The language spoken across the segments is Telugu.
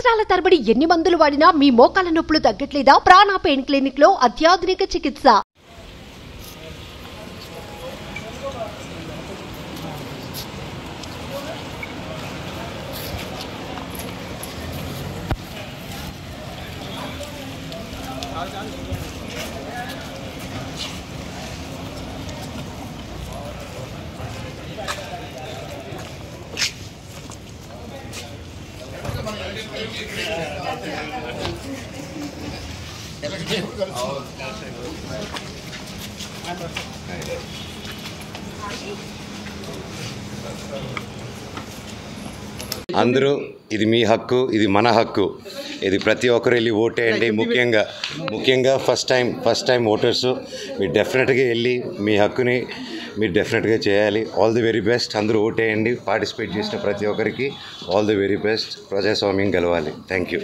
సంవత్సరాల తరబడి ఎన్ని మందులు వాడినా మీ మోకాల నొప్పులు తగ్గట్లేదా? ప్రాణ పెయిన్ క్లినిక్ లో అత్యాధునిక చికిత్స. అందరూ ఇది మీ హక్కు, ఇది మన హక్కు, ఇది ప్రతి ఒక్కరు వెళ్ళి ఓటేయండి. ముఖ్యంగా ఫస్ట్ టైం ఓటర్స్ మీరు డెఫినెట్గా వెళ్ళి మీ హక్కుని మీరు డెఫినెట్గా చేయాలి. All the very best. అందరూ ఓటేయండి. పార్టిసిపేట్ చేసిన ప్రతి ఒక్కరికి ఆల్ ది వెరీ బెస్ట్. ప్రజాస్వామ్యం గెలవాలి. Thank you.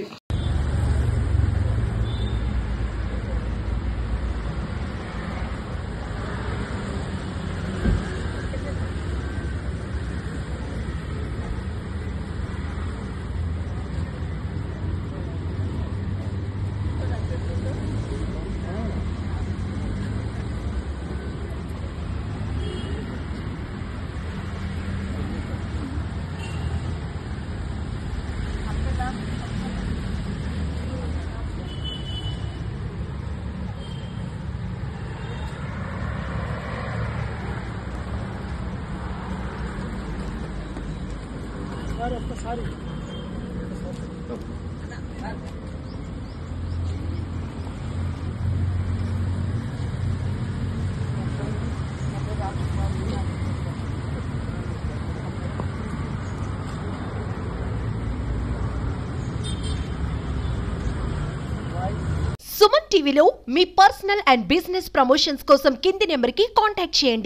సుమన్ టీవీలో మీ పర్సనల్ అండ్ బిజినెస్ ప్రమోషన్స్ కోసం కింది నెంబర్కి కాంటాక్ట్ చేయండి.